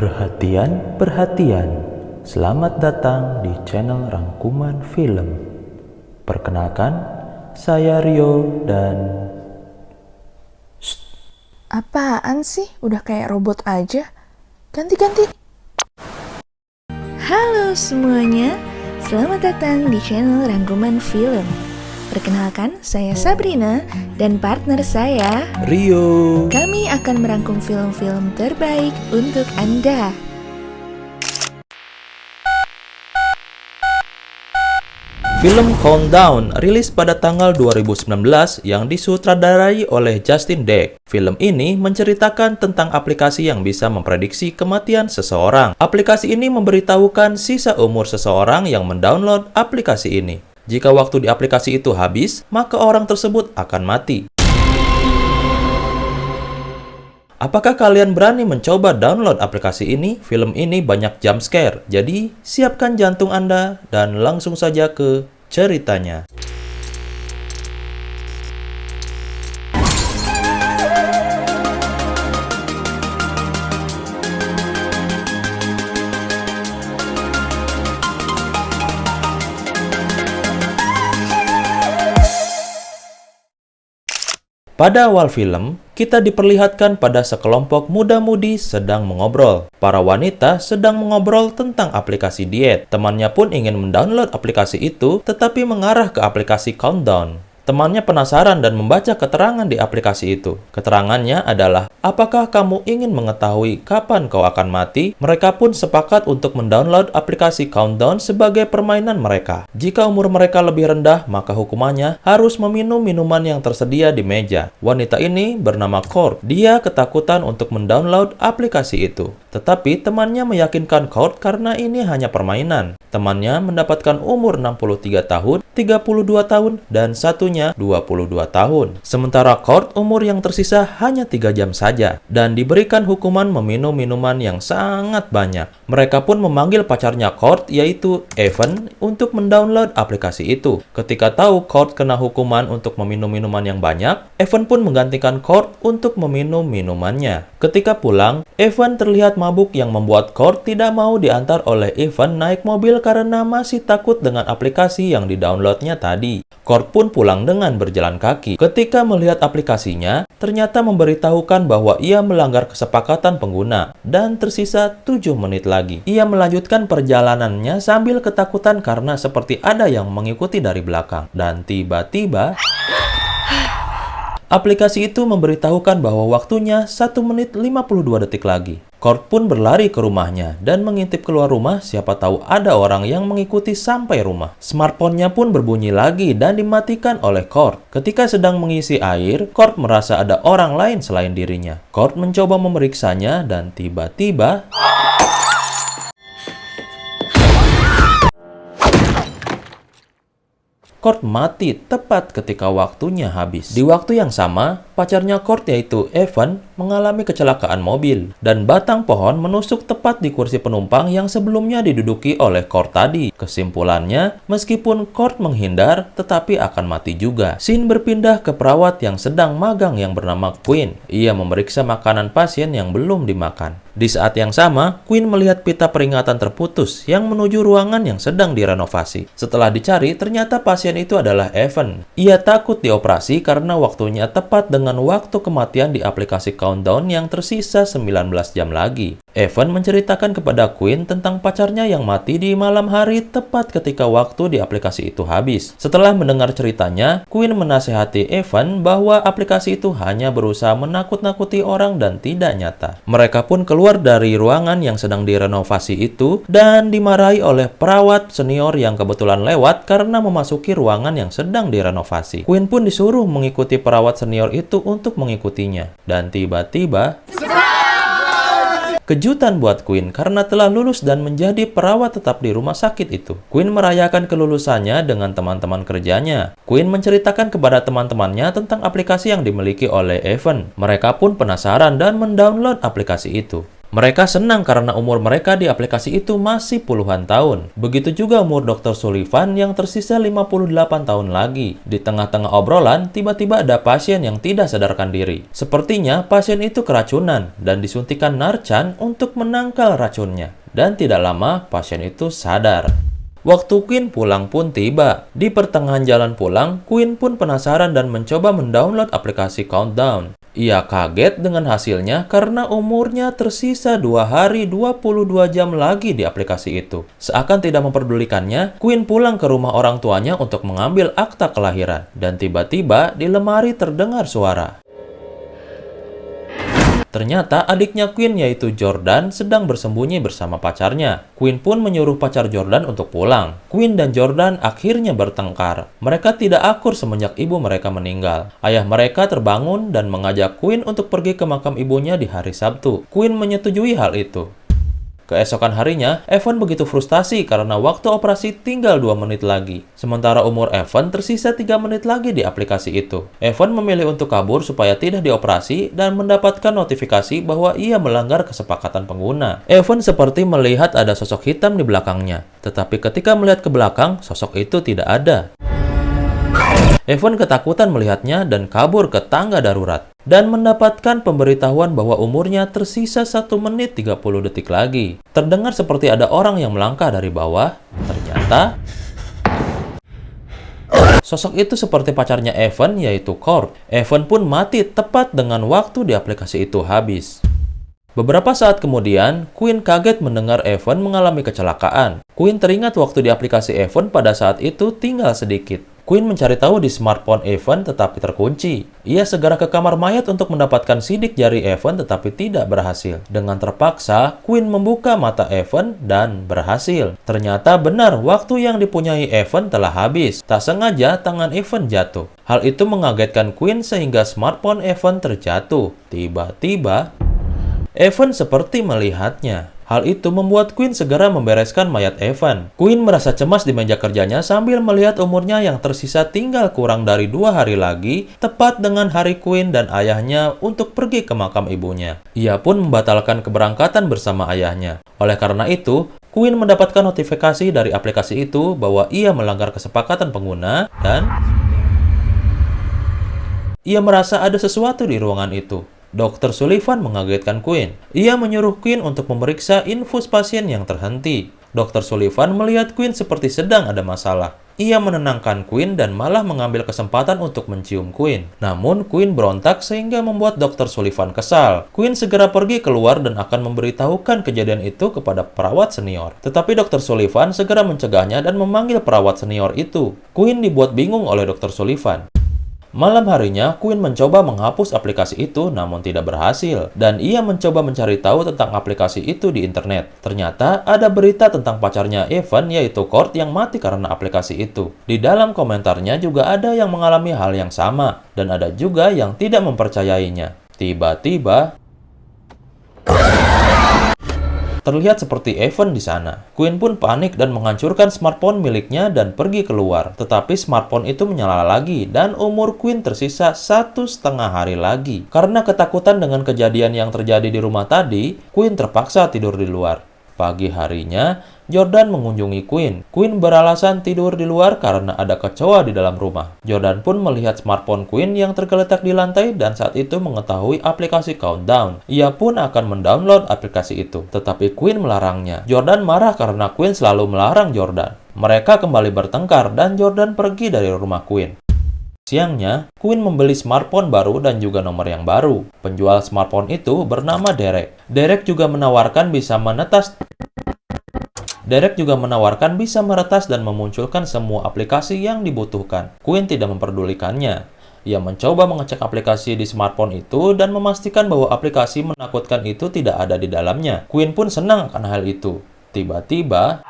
Perhatian, perhatian. Selamat datang di channel Rangkuman Film. Perkenalkan, saya Rio dan... Apaan sih? Udah kayak robot aja. Ganti-ganti. Halo semuanya, selamat datang di channel Rangkuman Film. Perkenalkan, saya Sabrina dan partner saya Rio. Kami akan merangkum film-film terbaik untuk Anda. Film Countdown rilis pada tanggal 2019 yang disutradarai oleh Justin Deck. Film ini menceritakan tentang aplikasi yang bisa memprediksi kematian seseorang. Aplikasi ini memberitahukan sisa umur seseorang yang mendownload aplikasi ini. Jika waktu di aplikasi itu habis, maka orang tersebut akan mati. Apakah kalian berani mencoba download aplikasi ini? Film ini banyak jump scare, jadi siapkan jantung Anda dan langsung saja ke ceritanya. Pada awal film, kita diperlihatkan pada sekelompok muda-mudi sedang mengobrol. Para wanita sedang mengobrol tentang aplikasi diet. Temannya pun ingin mendownload aplikasi itu, tetapi mengarah ke aplikasi Countdown. Temannya penasaran dan membaca keterangan di aplikasi itu. Keterangannya adalah, apakah kamu ingin mengetahui kapan kau akan mati? Mereka pun sepakat untuk mendownload aplikasi Countdown sebagai permainan mereka. Jika umur mereka lebih rendah, maka hukumannya harus meminum minuman yang tersedia di meja. Wanita ini bernama Court. Dia ketakutan untuk mendownload aplikasi itu. Tetapi temannya meyakinkan Court karena ini hanya permainan. Temannya mendapatkan umur 63 tahun, 32 tahun, dan satunya 22 tahun. Sementara Court umur yang tersisa hanya 3 jam saja, dan diberikan hukuman meminum minuman yang sangat banyak. Mereka pun memanggil pacarnya Court, yaitu Evan, untuk mendownload aplikasi itu. Ketika tahu Court kena hukuman untuk meminum minuman yang banyak, Evan pun menggantikan Court untuk meminum minumannya. Ketika pulang, Evan terlihat mabuk yang membuat Court tidak mau diantar oleh Evan naik mobil karena masih takut dengan aplikasi yang didownloadnya tadi. Court pun pulang dengan berjalan kaki. Ketika melihat aplikasinya, ternyata memberitahukan bahwa ia melanggar kesepakatan pengguna dan tersisa 7 menit lagi. Ia melanjutkan perjalanannya sambil ketakutan karena seperti ada yang mengikuti dari belakang. Dan tiba-tiba aplikasi itu memberitahukan bahwa waktunya 1 menit 52 detik lagi. Court pun berlari ke rumahnya dan mengintip keluar rumah, siapa tahu ada orang yang mengikuti sampai rumah. Smartphone-nya pun berbunyi lagi dan dimatikan oleh Court. Ketika sedang mengisi air, Court merasa ada orang lain selain dirinya. Court mencoba memeriksanya dan tiba-tiba Court mati tepat ketika waktunya habis. Di waktu yang sama, pacarnya Court yaitu Evan mengalami kecelakaan mobil dan batang pohon menusuk tepat di kursi penumpang yang sebelumnya diduduki oleh Court tadi. Kesimpulannya, meskipun Court menghindar, tetapi akan mati juga. Scene berpindah ke perawat yang sedang magang yang bernama Queen. Ia memeriksa makanan pasien yang belum dimakan. Di saat yang sama, Queen melihat pita peringatan terputus yang menuju ruangan yang sedang direnovasi. Setelah dicari, ternyata pasien itu adalah Evan. Ia takut dioperasi karena waktunya tepat dengan waktu kematian di aplikasi Countdown yang tersisa 19 jam lagi. Evan menceritakan kepada Queen tentang pacarnya yang mati di malam hari tepat ketika waktu di aplikasi itu habis. Setelah mendengar ceritanya, Queen menasehati Evan bahwa aplikasi itu hanya berusaha menakut-nakuti orang dan tidak nyata. Mereka pun keluar dari ruangan yang sedang direnovasi itu dan dimarahi oleh perawat senior yang kebetulan lewat karena memasuki ruangan yang sedang direnovasi. Queen pun disuruh mengikuti perawat senior itu untuk mengikutinya. Dan tiba-tiba kejutan buat Queen karena telah lulus dan menjadi perawat tetap di rumah sakit itu. Queen merayakan kelulusannya dengan teman-teman kerjanya. Queen menceritakan kepada teman-temannya tentang aplikasi yang dimiliki oleh Evan. Mereka pun penasaran dan mendownload aplikasi itu. Mereka senang karena umur mereka di aplikasi itu masih puluhan tahun. Begitu juga umur Dr. Sullivan yang tersisa 58 tahun lagi. Di tengah-tengah obrolan, tiba-tiba ada pasien yang tidak sadarkan diri. Sepertinya pasien itu keracunan dan disuntikan Narcan untuk menangkal racunnya. Dan tidak lama, pasien itu sadar. Waktu Queen pulang pun tiba. Di pertengahan jalan pulang, Queen pun penasaran dan mencoba mendownload aplikasi Countdown. Ia kaget dengan hasilnya karena umurnya tersisa 2 hari 22 jam lagi di aplikasi itu. Seakan tidak memperdulikannya, Queen pulang ke rumah orang tuanya untuk mengambil akta kelahiran. Dan tiba-tiba di lemari terdengar suara. Ternyata adiknya Queen yaitu Jordan sedang bersembunyi bersama pacarnya. Queen pun menyuruh pacar Jordan untuk pulang. Queen dan Jordan akhirnya bertengkar. Mereka tidak akur semenjak ibu mereka meninggal. Ayah mereka terbangun dan mengajak Queen untuk pergi ke makam ibunya di hari Sabtu. Queen menyetujui hal itu. Keesokan harinya, Evan begitu frustasi karena waktu operasi tinggal 2 menit lagi. Sementara umur Evan tersisa 3 menit lagi di aplikasi itu. Evan memilih untuk kabur supaya tidak dioperasi dan mendapatkan notifikasi bahwa ia melanggar kesepakatan pengguna. Evan seperti melihat ada sosok hitam di belakangnya. Tetapi ketika melihat ke belakang, sosok itu tidak ada. Evan ketakutan melihatnya dan kabur ke tangga darurat. Dan mendapatkan pemberitahuan bahwa umurnya tersisa 1 menit 30 detik lagi. Terdengar seperti ada orang yang melangkah dari bawah. Ternyata sosok itu seperti pacarnya Evan, yaitu Kurt. Evan pun mati tepat dengan waktu di aplikasi itu habis. Beberapa saat kemudian, Queen kaget mendengar Evan mengalami kecelakaan. Queen teringat waktu di aplikasi Evan pada saat itu tinggal sedikit. Queen mencari tahu di smartphone Evan tetapi terkunci. Ia segera ke kamar mayat untuk mendapatkan sidik jari Evan tetapi tidak berhasil. Dengan terpaksa, Queen membuka mata Evan dan berhasil. Ternyata benar waktu yang dipunyai Evan telah habis. Tak sengaja tangan Evan jatuh. Hal itu mengagetkan Queen sehingga smartphone Evan terjatuh. Tiba-tiba, Evan seperti melihatnya. Hal itu membuat Queen segera membereskan mayat Evan. Queen merasa cemas di meja kerjanya sambil melihat umurnya yang tersisa tinggal kurang dari 2 hari lagi, tepat dengan hari Queen dan ayahnya untuk pergi ke makam ibunya. Ia pun membatalkan keberangkatan bersama ayahnya. Oleh karena itu, Queen mendapatkan notifikasi dari aplikasi itu bahwa ia melanggar kesepakatan pengguna dan ia merasa ada sesuatu di ruangan itu. Dr. Sullivan mengagetkan Queen. Ia menyuruh Queen untuk memeriksa infus pasien yang terhenti. Dr. Sullivan melihat Queen seperti sedang ada masalah. Ia menenangkan Queen dan malah mengambil kesempatan untuk mencium Queen. Namun, Queen berontak sehingga membuat Dr. Sullivan kesal. Queen segera pergi keluar dan akan memberitahukan kejadian itu kepada perawat senior. Tetapi Dr. Sullivan segera mencegahnya dan memanggil perawat senior itu. Queen dibuat bingung oleh Dr. Sullivan. Malam harinya, Queen mencoba menghapus aplikasi itu namun tidak berhasil. Dan ia mencoba mencari tahu tentang aplikasi itu di internet. Ternyata ada berita tentang pacarnya Evan yaitu Kurt yang mati karena aplikasi itu. Di dalam komentarnya juga ada yang mengalami hal yang sama. Dan ada juga yang tidak mempercayainya. Tiba-tiba terlihat seperti Evan di sana. Queen pun panik dan menghancurkan smartphone miliknya dan pergi keluar. Tetapi smartphone itu menyala lagi dan umur Queen tersisa 1,5 hari lagi. Karena ketakutan dengan kejadian yang terjadi di rumah tadi, Queen terpaksa tidur di luar. Pagi harinya, Jordan mengunjungi Queen. Queen beralasan tidur di luar karena ada kecoa di dalam rumah. Jordan pun melihat smartphone Queen yang tergeletak di lantai dan saat itu mengetahui aplikasi Countdown. Ia pun akan mendownload aplikasi itu, tetapi Queen melarangnya. Jordan marah karena Queen selalu melarang Jordan. Mereka kembali bertengkar dan Jordan pergi dari rumah Queen. Siangnya, Queen membeli smartphone baru dan juga nomor yang baru. Penjual smartphone itu bernama Derek. Derek juga menawarkan bisa meretas dan memunculkan semua aplikasi yang dibutuhkan. Queen tidak memperdulikannya. Ia mencoba mengecek aplikasi di smartphone itu dan memastikan bahwa aplikasi menakutkan itu tidak ada di dalamnya. Queen pun senang akan hal itu. Tiba-tiba,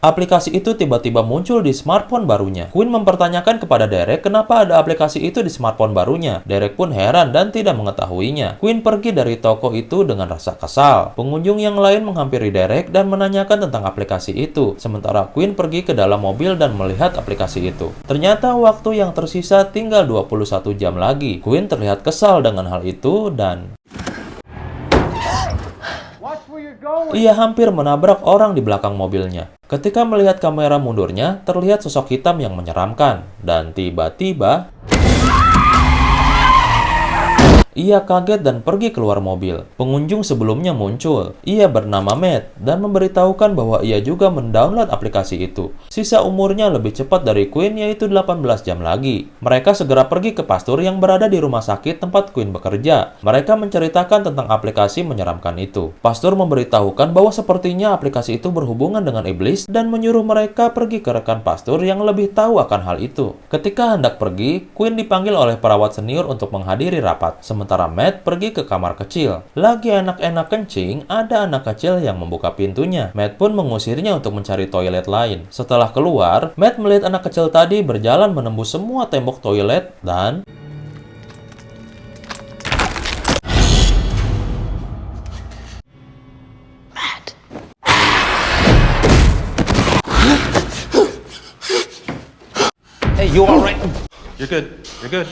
aplikasi itu tiba-tiba muncul di smartphone barunya. Queen mempertanyakan kepada Derek kenapa ada aplikasi itu di smartphone barunya. Derek pun heran dan tidak mengetahuinya. Queen pergi dari toko itu dengan rasa kesal. Pengunjung yang lain menghampiri Derek dan menanyakan tentang aplikasi itu. Sementara Queen pergi ke dalam mobil dan melihat aplikasi itu. Ternyata waktu yang tersisa tinggal 21 jam lagi. Queen terlihat kesal dengan hal itu dan Ia hampir menabrak orang di belakang mobilnya. Ketika melihat kamera mundurnya, terlihat sosok hitam yang menyeramkan. Dan tiba-tiba ia kaget dan pergi keluar mobil. Pengunjung sebelumnya muncul. Ia bernama Matt dan memberitahukan bahwa ia juga mendownload aplikasi itu. Sisa umurnya lebih cepat dari Quinn, yaitu 18 jam lagi. Mereka segera pergi ke pastor yang berada di rumah sakit tempat Quinn bekerja. Mereka menceritakan tentang aplikasi menyeramkan itu. Pastor memberitahukan bahwa sepertinya aplikasi itu berhubungan dengan iblis dan menyuruh mereka pergi ke rekan pastor yang lebih tahu akan hal itu. Ketika hendak pergi, Quinn dipanggil oleh perawat senior untuk menghadiri rapat. Sementara Matt pergi ke kamar kecil. Lagi enak-enak kencing, ada anak kecil yang membuka pintunya. Matt pun mengusirnya untuk mencari toilet lain. Setelah keluar, Matt melihat anak kecil tadi berjalan menembus semua tembok toilet dan Hey, you alright? You're good. You're good.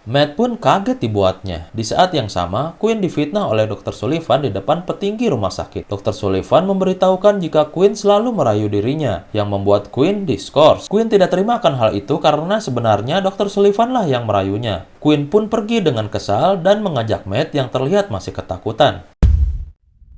Matt pun kaget dibuatnya. Di saat yang sama, Quinn difitnah oleh Dr. Sullivan di depan petinggi rumah sakit. Dr. Sullivan memberitahukan jika Quinn selalu merayu dirinya, yang membuat Quinn diskors. Quinn tidak terima akan hal itu karena sebenarnya Dr. Sullivan lah yang merayunya. Quinn pun pergi dengan kesal dan mengajak Matt yang terlihat masih ketakutan.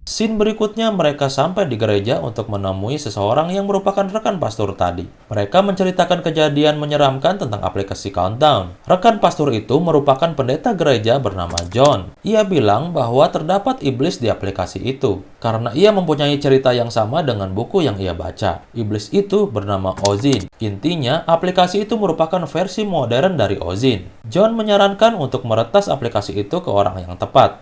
Scene berikutnya mereka sampai di gereja untuk menemui seseorang yang merupakan rekan pastor tadi. Mereka menceritakan kejadian menyeramkan tentang aplikasi Countdown. Rekan pastor itu merupakan pendeta gereja bernama John. Ia bilang bahwa terdapat iblis di aplikasi itu, karena ia mempunyai cerita yang sama dengan buku yang ia baca. Iblis itu bernama Ozin. Intinya, aplikasi itu merupakan versi modern dari Ozin. John menyarankan untuk meretas aplikasi itu ke orang yang tepat.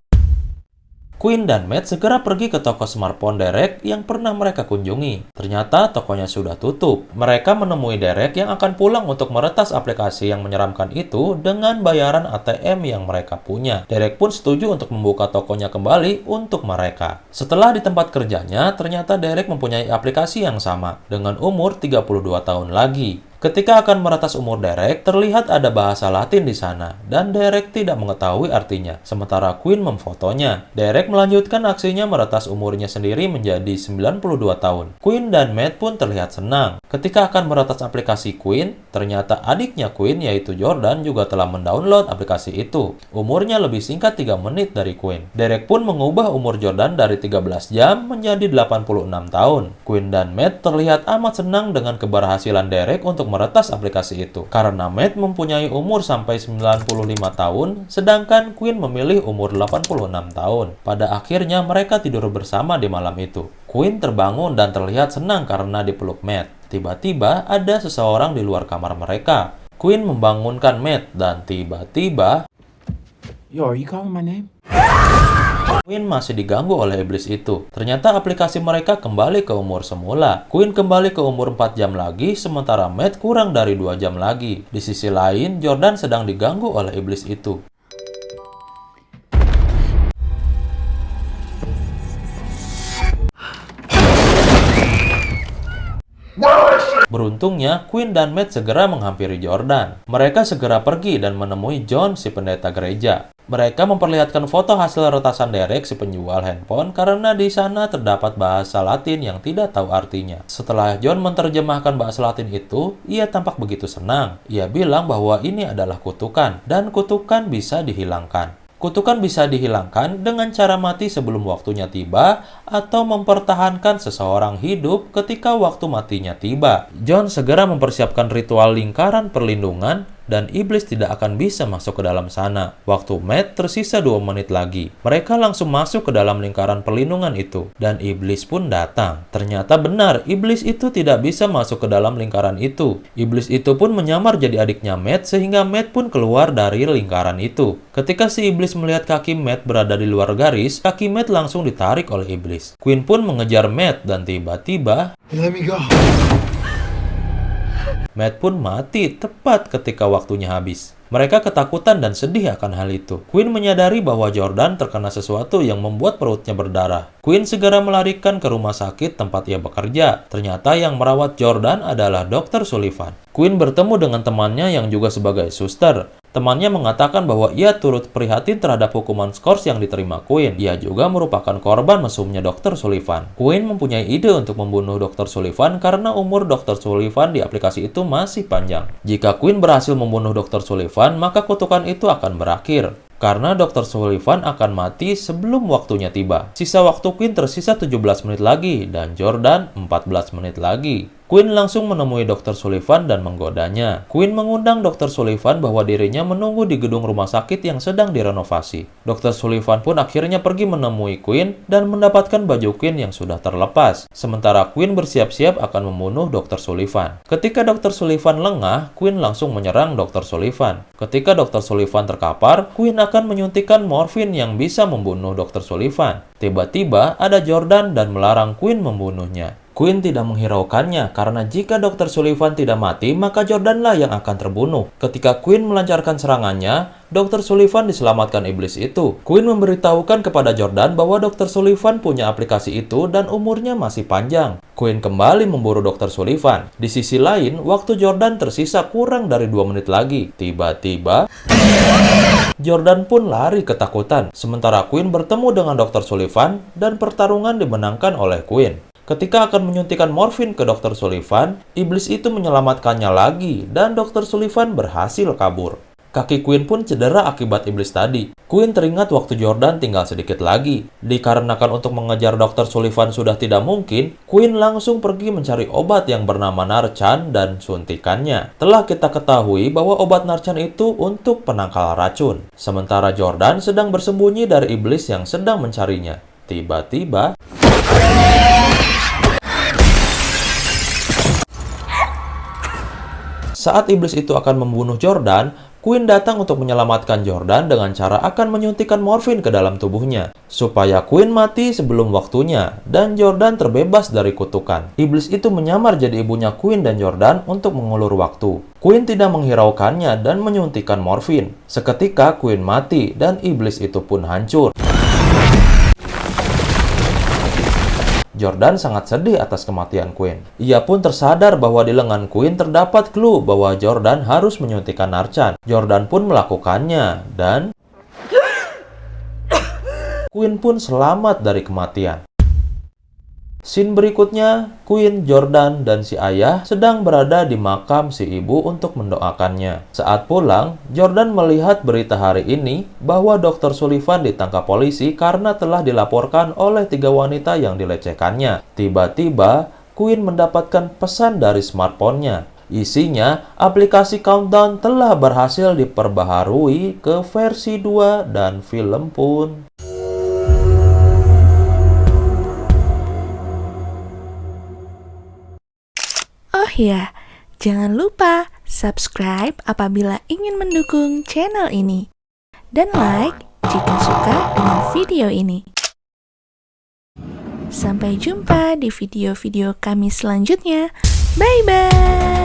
Quinn dan Matt segera pergi ke toko smartphone Derek yang pernah mereka kunjungi. Ternyata tokonya sudah tutup. Mereka menemui Derek yang akan pulang untuk meretas aplikasi yang menyeramkan itu dengan bayaran ATM yang mereka punya. Derek pun setuju untuk membuka tokonya kembali untuk mereka. Setelah di tempat kerjanya, ternyata Derek mempunyai aplikasi yang sama dengan umur 32 tahun lagi. Ketika akan meretas umur Derek, terlihat ada bahasa Latin di sana, dan Derek tidak mengetahui artinya, sementara Quinn memfotonya. Derek melanjutkan aksinya meretas umurnya sendiri menjadi 92 tahun. Quinn dan Matt pun terlihat senang. Ketika akan meretas aplikasi Quinn, ternyata adiknya Quinn, yaitu Jordan, juga telah mendownload aplikasi itu. Umurnya lebih singkat 3 menit dari Quinn. Derek pun mengubah umur Jordan dari 13 jam menjadi 86 tahun. Quinn dan Matt terlihat amat senang dengan keberhasilan Derek untuk meretas aplikasi itu. Karena Matt mempunyai umur sampai 95 tahun, sedangkan Quinn memilih umur 86 tahun. Pada akhirnya mereka tidur bersama di malam itu. Quinn terbangun dan terlihat senang karena dipeluk Matt. Tiba-tiba ada seseorang di luar kamar mereka. Quinn membangunkan Matt dan tiba-tiba Yo, are you calling my name? Quinn masih diganggu oleh iblis itu. Ternyata aplikasi mereka kembali ke umur semula. Quinn kembali ke umur 4 jam lagi, sementara Matt kurang dari 2 jam lagi. Di sisi lain, Jordan sedang diganggu oleh iblis itu. Beruntungnya, Quinn dan Matt segera menghampiri Jordan. Mereka segera pergi dan menemui John, si pendeta gereja. Mereka memperlihatkan foto hasil retasan Derek, si penjual handphone, karena di sana terdapat bahasa Latin yang tidak tahu artinya. Setelah John menerjemahkan bahasa Latin itu, ia tampak begitu senang. Ia bilang bahwa ini adalah kutukan, dan kutukan bisa dihilangkan. Kutukan bisa dihilangkan dengan cara mati sebelum waktunya tiba atau mempertahankan seseorang hidup ketika waktu matinya tiba. John segera mempersiapkan ritual lingkaran perlindungan dan iblis tidak akan bisa masuk ke dalam sana. Waktu Matt tersisa 2 menit lagi. Mereka langsung masuk ke dalam lingkaran perlindungan itu dan iblis pun datang. Ternyata benar, iblis itu tidak bisa masuk ke dalam lingkaran itu. Iblis itu pun menyamar jadi adiknya Matt sehingga Matt pun keluar dari lingkaran itu. Ketika si iblis melihat kaki Matt berada di luar garis, kaki Matt langsung ditarik oleh iblis. Quinn pun mengejar Matt dan tiba-tiba Let me go. Matt pun mati tepat ketika waktunya habis. Mereka ketakutan dan sedih akan hal itu. Quinn menyadari bahwa Jordan terkena sesuatu yang membuat perutnya berdarah. Quinn segera melarikan ke rumah sakit tempat ia bekerja. Ternyata yang merawat Jordan adalah Dr. Sullivan. Quinn bertemu dengan temannya yang juga sebagai suster. Temannya mengatakan bahwa ia turut prihatin terhadap hukuman skors yang diterima Quinn. Ia juga merupakan korban mesumnya Dr. Sullivan. Quinn mempunyai ide untuk membunuh Dr. Sullivan karena umur Dr. Sullivan di aplikasi itu masih panjang. Jika Quinn berhasil membunuh Dr. Sullivan, maka kutukan itu akan berakhir. Karena Dr. Sullivan akan mati sebelum waktunya tiba. Sisa waktu Quinn tersisa 17 menit lagi, dan Jordan 14 menit lagi. Quinn langsung menemui Dr. Sullivan dan menggodanya. Quinn mengundang Dr. Sullivan bahwa dirinya menunggu di gedung rumah sakit yang sedang direnovasi. Dr. Sullivan pun akhirnya pergi menemui Quinn dan mendapatkan baju Quinn yang sudah terlepas. Sementara Quinn bersiap-siap akan membunuh Dr. Sullivan. Ketika Dr. Sullivan lengah, Quinn langsung menyerang Dr. Sullivan. Ketika Dr. Sullivan terkapar, Quinn akan menyuntikkan morfin yang bisa membunuh Dr. Sullivan. Tiba-tiba ada Jordan dan melarang Quinn membunuhnya. Quinn tidak menghiraukannya karena jika Dr. Sullivan tidak mati, maka Jordanlah yang akan terbunuh. Ketika Quinn melancarkan serangannya, Dr. Sullivan diselamatkan iblis itu. Quinn memberitahukan kepada Jordan bahwa Dr. Sullivan punya aplikasi itu dan umurnya masih panjang. Quinn kembali memburu Dr. Sullivan. Di sisi lain, waktu Jordan tersisa kurang dari 2 menit lagi. Tiba-tiba, Jordan pun lari ketakutan. Sementara Quinn bertemu dengan Dr. Sullivan dan pertarungan dimenangkan oleh Quinn. Ketika akan menyuntikkan morfin ke Dr. Sullivan, iblis itu menyelamatkannya lagi dan Dr. Sullivan berhasil kabur. Kaki Quinn pun cedera akibat iblis tadi. Quinn teringat waktu Jordan tinggal sedikit lagi. Dikarenakan untuk mengejar Dr. Sullivan sudah tidak mungkin, Quinn langsung pergi mencari obat yang bernama Narcan dan suntikannya. Telah kita ketahui bahwa obat Narcan itu untuk penangkal racun. Sementara Jordan sedang bersembunyi dari iblis yang sedang mencarinya. Tiba-tiba, saat iblis itu akan membunuh Jordan, Quinn datang untuk menyelamatkan Jordan dengan cara akan menyuntikkan morfin ke dalam tubuhnya, supaya Quinn mati sebelum waktunya, dan Jordan terbebas dari kutukan. Iblis itu menyamar jadi ibunya Quinn dan Jordan untuk mengulur waktu. Quinn tidak menghiraukannya dan menyuntikkan morfin. Seketika Quinn mati, dan iblis itu pun hancur. Jordan sangat sedih atas kematian Quinn. Ia pun tersadar bahwa di lengan Quinn terdapat clue bahwa Jordan harus menyuntikkan Narcan. Jordan pun melakukannya, dan Quinn pun selamat dari kematian. Scene berikutnya, Quinn, Jordan, dan si ayah sedang berada di makam si ibu untuk mendoakannya. Saat pulang, Jordan melihat berita hari ini bahwa Dr. Sullivan ditangkap polisi karena telah dilaporkan oleh 3 wanita yang dilecehkannya. Tiba-tiba, Quinn mendapatkan pesan dari smartphone-nya. Isinya, aplikasi Countdown telah berhasil diperbaharui ke versi 2 dan film pun. Oh ya, jangan lupa subscribe apabila ingin mendukung channel ini. Dan like jika suka dengan video ini. Sampai jumpa di video-video kami selanjutnya. Bye-bye!